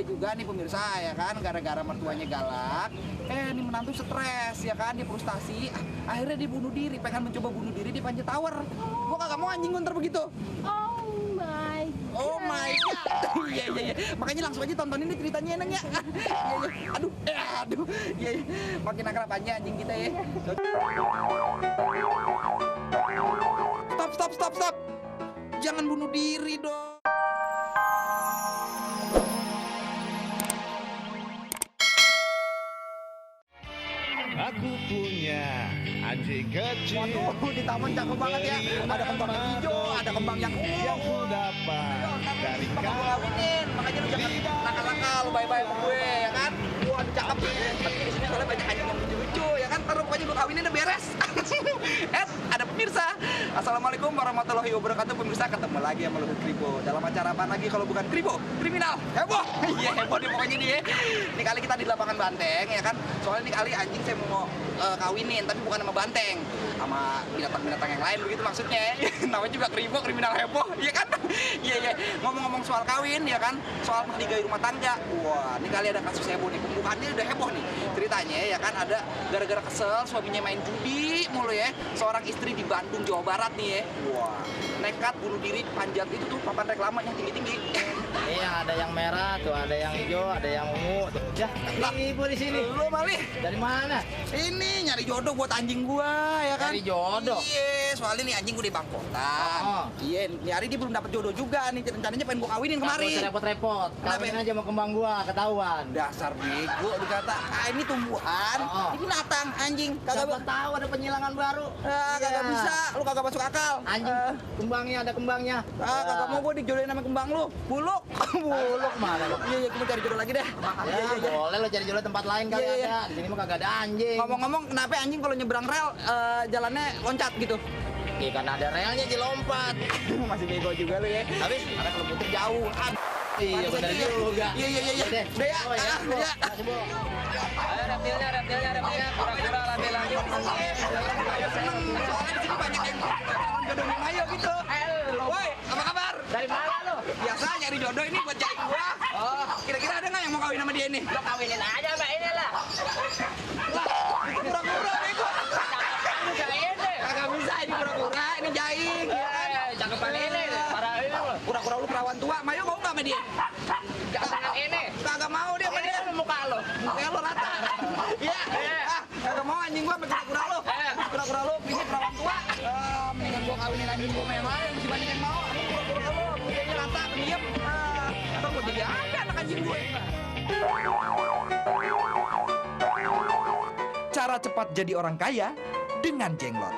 ada juga nih pemirsa ya kan, gara-gara mertuanya galak, ini menantu stres ya kan, dia frustasi, akhirnya dia bunuh diri, pengen mencoba bunuh diri di Panjat Tower. Gua kagak mau anjing ntar begitu. Oh my god. Iya. Makanya langsung aja tontonin nih ceritanya enak ya. Iya. Aduh. Iya. Makin akrab aja anjing kita ya. Stop. Jangan bunuh diri dong. Aku punya anjing kecil. Waduh, di taman cakep banget ya. Ada kembang yang hijau, ada kembang yang ungu. Yang ku dapat dari Bakal kau. gue kawinin, makanya lu jangan nakal-nakal, lu bye-bye sama gue ya kan. Wah, cakep nih. Tapi di sini soalnya banyak anjing yang lucu-lucu ya kan. Terus pokoknya gue kawinin udah beres. Ada pemirsa. Assalamualaikum warahmatullahi wabarakatuh pemirsa, ketemu lagi sama Luhut Kribo. Dalam acara apa lagi kalau bukan Kribo? Kriminal. Heboh. Iya, heboh nih pokoknya nih. Ini kali kita di lapangan Banteng ya kan. Soalnya ini kali anjing saya mau kawinin, tapi bukan sama banteng, sama binatang-binatang yang lain begitu maksudnya. Namanya juga Kribo, kriminal heboh, iya kan? Iya. Ngomong-ngomong soal kawin ya kan, soal menikahi rumah tangga. Wah, ini kali ada kasus heboh nih, pembukaannya udah heboh nih. Ceritanya ya kan, ada gara-gara kesel suaminya main judi mulu ya, seorang istri di Bandung, Jawa Barat nih ya. Wah, nekat bunuh diri panjat itu tuh papan reklama yang tinggi-tinggi. Iya, ada yang merah tuh, ada yang hijau, ada yang ungu. Ya, ibu di sini. Lu malih. Dari mana? Ini nyari jodoh buat anjing gua ya kan. Nyari jodoh? Iya, soalnya nih anjing gua di Bangkotan. Oh. Iya, nyari dia belum dapet jodoh juga nih. Rencananya pengen gua kawinin Nggak kemarin. usah repot-repot. Kenapa? Kawin aja mau kembang gua, ketahuan. Dasar bego dikata, ini tumbuhan, Oh. ini binatang anjing. Siapa tahu ada penyilangan baru. Kagak Iya. bisa, lu kagak masuk akal. Anjing, kembangnya ada kembangnya. Kagak mau gua dijodohin sama kembang lu. Buluk. Buluk mana lo? Iya, gua mau cari jodoh lagi deh. Ya, boleh lo cari jodoh tempat lain kali Iya. ada. Di sini mah kagak ada anjing. Ngomong-ngomong, kenapa anjing kalau nyebrang rel jalannya loncat gitu? Iya, kan ada relnya jadi lompat. Masih bego juga lu ya. Tapi Karena kalau butuh jauh. iya benar juga. Iya. Deh. Udah ya. Oh, ya. Udah ya. Makasih, Bu. Ayo reptilnya, kura-kura lambe-lambe. Seneng soalnya di sini banyak yang jodoh yang ayo gitu. Woi, apa kabar? Dari mana lo? Biasa nyari jodoh ini buat cari gua. Oh, kira-kira ada nggak yang mau kawin sama dia nih? Lo kawinin aja mbak ini lah. Lah, itu pura-pura bego. Juga ini. Kagak bisa ini pura-pura, ini jaing. Ya kan? Cakepan ini, para ini lo. Pura-pura lu perawan tua, Mayo mau nggak sama dia? Jangan ini. Kagak mau dia sama dia. Ini muka lo. Kayak lo rata. Iya. Kagak mau anjing gua sama pura-pura lu. Pura-pura lu pilih perawan tua. Mendingan gua kawinin anjing gua memang masih banyak yang mau. Pura-pura lu, mulutnya rata, pendiam. Atau gua jadi ada anak anjing gue. Cara cepat jadi orang kaya dengan Jenglot.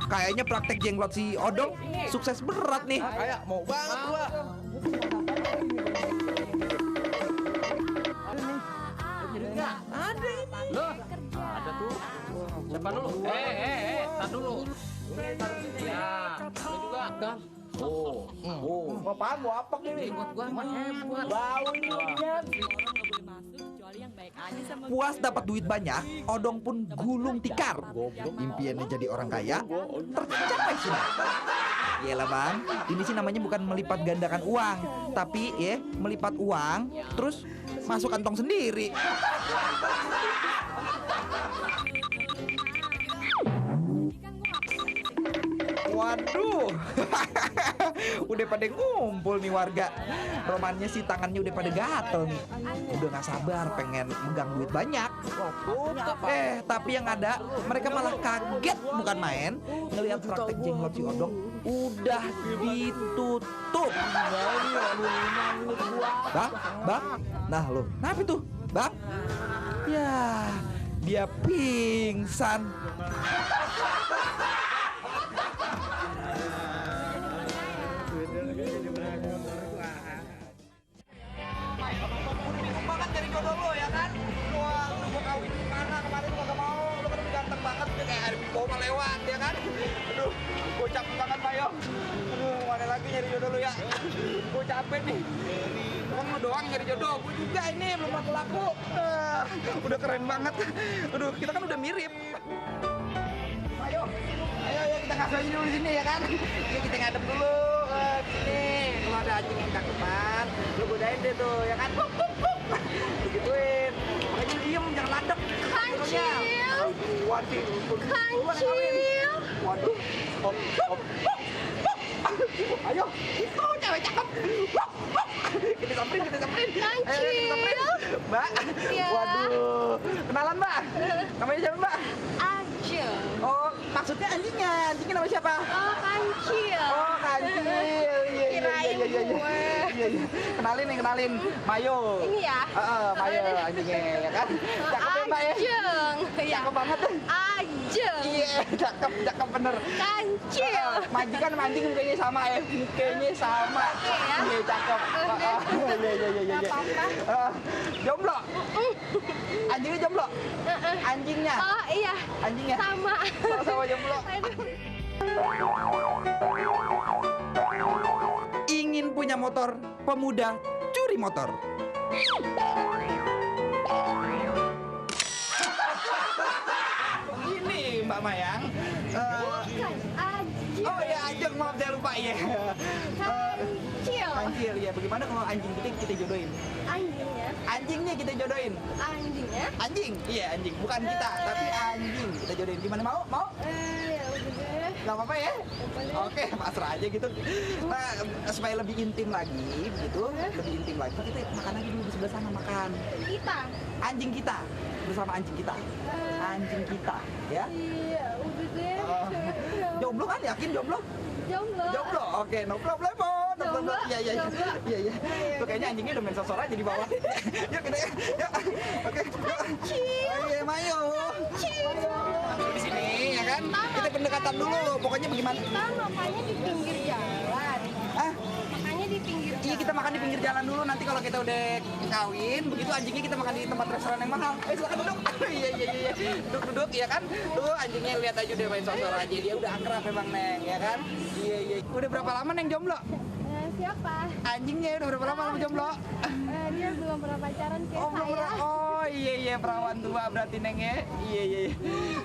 Kayaknya praktek Jenglot si Odong sukses berat nih. Kayak mau banget gua. Ada tuh. Siapa dulu? Tar dulu. Ya, lu juga kan. Apaan mau apa ini? Buat gua mah hebat. Bau ini bagian. Puas dapat duit banyak, Odong pun gulung tikar. Impiannya jadi orang kaya tercapai sudah. Iyalah bang, ini sih namanya bukan melipat gandakan uang, tapi ya melipat uang terus masuk kantong sendiri. Waduh, udah pada ngumpul nih warga. Romannya sih tangannya udah pada gatel nih. Udah gak sabar pengen megang duit banyak. Tapi yang ada mereka malah kaget bukan main ngelihat praktek Jenglot si Odong udah ditutup. Bang, nah lo, kenapa tuh, bang? Ya, dia pingsan. Banget dari jodoh lo ya kan? Wah, lu mau kawin di mana kemarin lu kagak mau, lu kan udah ganteng banget udah kayak Arbi Boma lewat ya kan? Aduh, gue capek banget Mayo. Aduh, mana lagi nyari jodoh lu ya? Gue capek nih. Emang lu doang nyari jodoh, gue juga ini belum laku-laku. Udah keren banget. Aduh, kita kan udah mirip. Ayo, kita ngasuh aja dulu di sini ya kan. Ini kita ngadep dulu di sini. Kalau ada anjing yang cakepan, lu godain deh tuh ya kan. Puk, puk, puk. Begituin. Makanya diem, jangan landep. Kancil. Waduh, Kancil. waduh. Hop, hop, hop. Ayo, itu cewek cakep. Kita samperin. Ayo, kita samperin. Mbak. Iya. Waduh. Kenalan, Mbak. Namanya siapa, Mbak? Ajeng. Oh, maksudnya anjingnya. Anjingnya nama siapa? Oh, kancil. Oh, Kancil. Iya. Kirain gue. Iya. Kenalin. Mayo. Ini ya? Mayo anjingnya ya kan. Cakep ya, Mbak ya? Ajeng. Iya. Cakep banget. Ajeng. Iya, cakep bener. Kancil. Majikan sama anjing mukanya sama ya. Mukanya sama. ya? Iya, cakep. Iya. Gak apa-apa. Jomblo. Anjingnya jomblo. Anjingnya. Oh, iya. Anjingnya. Sama. Sama jomblo. Aduh. Ingin punya motor, pemuda curi motor. Ini Mbak Mayang. Bukan. Ajeng. Oh ya, Ajeng, maaf saya lupa ya. Kancil. Kancil ya. Bagaimana kalau anjing kita jodohin? Anjingnya. Anjingnya kita jodohin. Anjingnya. Anjing, iya anjing. Bukan kita, tapi anjing kita jodohin. Gimana mau? Mau? Ya udah deh. Gak apa-apa ya? Oke, pasrah aja gitu. Nah, supaya lebih intim lagi, begitu, lebih intim lagi, kita makan aja dulu di sebelah sana makan. Kita. Anjing kita, bersama anjing kita. Anjing kita, ya. Iya, udah deh. Jomblo kan? Yakin jomblo? Jomblo. Jomblo, oke, no problem, no problem. Iya. Tuh kayaknya anjingnya udah main sosor aja di bawah. Yuk kita, yuk. Oke, yuk. Iya, Mayo. Di sini, ya kan? Kita pendekatan dulu. Pokoknya bagaimana? Kita makannya di pinggir jalan. Ah, Makannya di pinggir jalan. iya kita makan di pinggir jalan dulu. Nanti kalau kita udah kawin, begitu anjingnya kita makan di tempat restoran yang mahal. Silakan duduk. Iya. Duduk, ya kan? Tuh anjingnya lihat aja udah main sosor aja. Dia udah akrab memang, Neng, ya kan? Iya. Udah berapa lama, Neng, jomblo? Siapa? Anjingnya udah berapa lama jomblo? Dia belum pernah pacaran kayak Oh, belum saya. pernah. Oh, iya, perawan tua berarti, Neng, ya? Iya.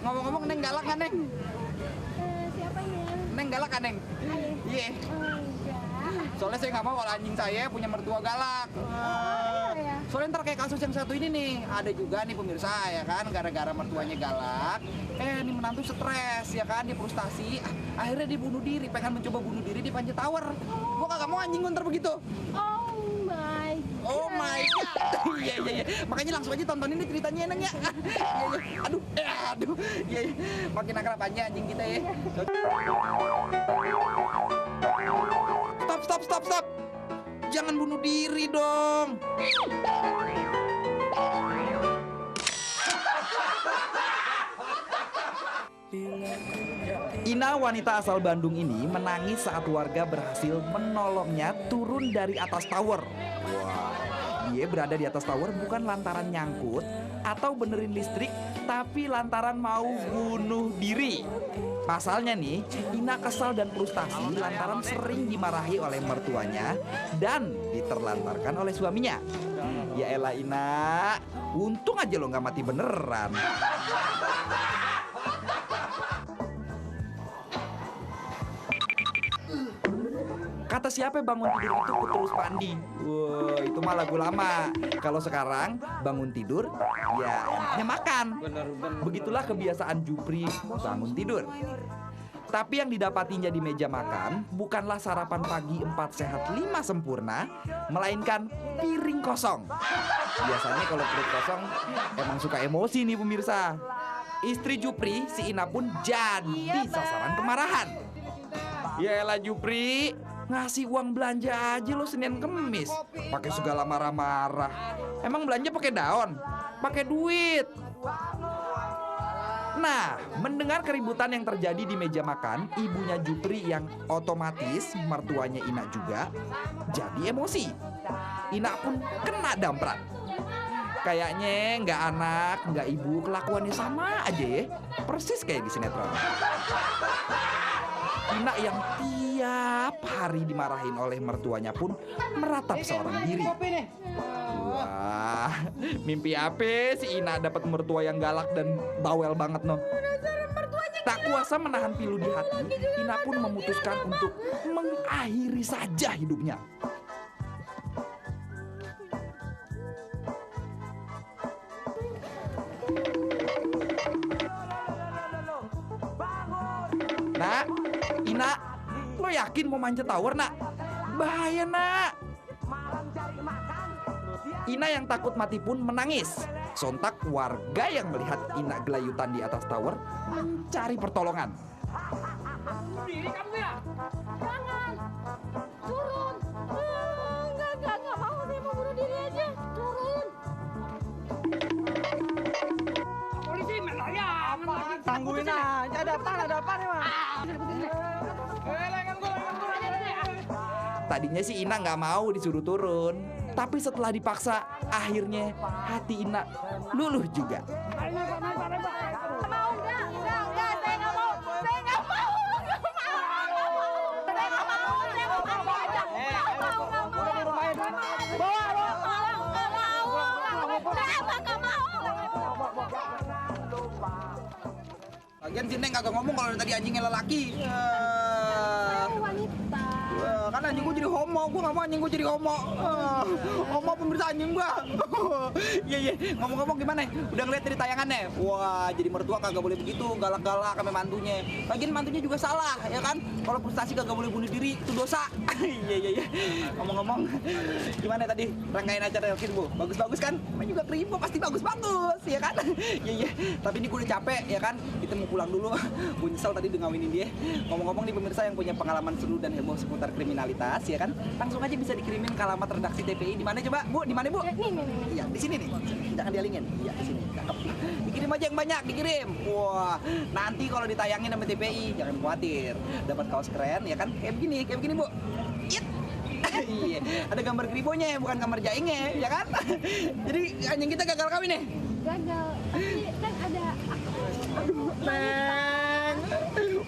Ngomong-ngomong, Neng galak kan, Neng? Siapanya? Neng galak kan, Neng? Iya. Enggak. Soalnya saya nggak mau kalau anjing saya punya mertua galak. ya? Soalnya ntar kayak kasus yang satu ini nih, ada juga nih pemirsa ya kan, gara-gara mertuanya galak, ini menantu stres ya kan, dia frustasi, akhirnya dia bunuh diri, pengen mencoba bunuh diri di Panjat Tower. Gua kagak mau anjing ntar begitu. Oh my god. Iya. Makanya langsung aja tontonin nih ceritanya Neng ya. Iya. Aduh. Iya. Makin akrab aja anjing kita ya. Stop. Jangan bunuh diri dong. Ina, wanita asal Bandung ini menangis saat warga berhasil menolongnya turun dari atas tower. Wah, dia berada di atas tower bukan lantaran nyangkut atau benerin listrik, tapi lantaran mau bunuh diri. Pasalnya nih, Ina kesal dan frustasi lantaran sering dimarahi oleh mertuanya dan diterlantarkan oleh suaminya. Ya elah Ina, untung aja lo nggak mati beneran. Kata siapa bangun tidur itu terus Pandi. Wah, itu mah lagu lama. Kalau sekarang bangun tidur, ya enaknya makan. Begitulah kebiasaan Jupri bangun tidur. Tapi yang didapatinya di meja makan bukanlah sarapan pagi 4 sehat 5 sempurna, melainkan piring kosong. Biasanya kalau perut kosong emang suka emosi nih pemirsa. Istri Jupri, si Ina pun jadi sasaran kemarahan. Yaelah Jupri, ngasih uang belanja aja lo Senin Kemis, pakai segala marah-marah. Emang belanja pakai daun? Pakai duit. Nah, mendengar keributan yang terjadi di meja makan, ibunya Jupri yang otomatis mertuanya Ina juga jadi emosi. Ina pun kena damprat. Kayaknya nggak anak, nggak ibu, kelakuannya sama aja ya, persis kayak di sinetron. Ina yang tiap hari dimarahin oleh mertuanya pun meratap seorang diri. Wah, mimpi apa si Ina dapat mertua yang galak dan bawel banget no? Penasaran mertuanya Tak kuasa menahan pilu di hati, Ina pun memutuskan untuk mengakhiri saja hidupnya. Nak, Ina, lo yakin mau manjat tower, nak? Bahaya, nak. Ina yang takut mati pun menangis. Sontak warga yang melihat Ina gelayutan di atas tower mencari pertolongan. Diri kamu ya? Jangan. Turun. Enggak mau. Saya mau bunuh diri aja. Turun. Polisi main layangan lagi. Tangguin aja, ada apa nih, Mas? Layangan gua. Tadinya si Ina nggak mau disuruh turun, tapi setelah dipaksa, akhirnya hati Ina luluh juga. Mau enggak? Saya nggak mau. Saya nggak mau. Saya nggak mau. Saya mau mati aja. Nggak mau. Lagian si Neng kagak ngomong kalau dari tadi anjingnya lelaki. Wanita. Kan anjing gue jadi homo, gue gak mau anjing gue jadi homo. Homo pemirsa anjing gue. Iya. Ngomong-ngomong gimana? Udah ngeliat dari tayangannya? Wah, jadi mertua kagak boleh begitu, galak-galak sama mantunya. Lagian mantunya juga salah, ya kan? Kalau frustasi kagak boleh bunuh diri, itu dosa. Iya. Ngomong-ngomong, gimana tadi rangkaian acara Elkin, Bu? Bagus-bagus kan? Namanya juga Krimo, pasti bagus-bagus, ya kan? Iya. Tapi ini gue udah capek, ya kan? Kita mau pulang dulu. Gue nyesel tadi udah ngawinin dia. Ngomong-ngomong nih pemirsa yang punya pengalaman seru dan heboh seputar kriminalitas, ya kan? Langsung aja bisa dikirimin ke alamat redaksi TPI. Di mana coba, Bu? Di mana, Bu? Nih. Iya, di sini nih. Jangan dialingin. Iya, di sini. Cakep. Dikirim aja yang banyak, dikirim. Wah, nanti kalau ditayangin sama TPI, jangan khawatir. Dapat kaos keren, ya kan? Kayak begini, Bu. It. Iya, ada gambar kribonya, bukan gambar jaingnya, ya kan? Jadi anjing kita gagal kawin nih. Gagal. Tapi kan ada Neng,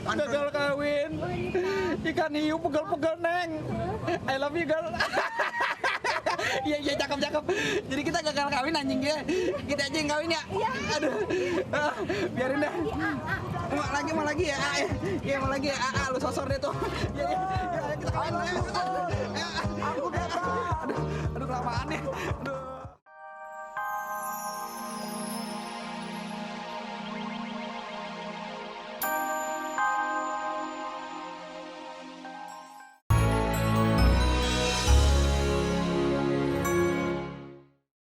gagal kawin. Ikan hiu pegel-pegel, Neng. I love you, girl. Iya, cakep. Jadi kita gagal kawin anjing dia. Kita aja yang kawin ya. Aduh. Biarin dah. Mau lagi ya. Iya, mau lagi ya. Lu sosor deh tuh. Iya, kita kawin. Aduh, kelamaan nih. Aduh.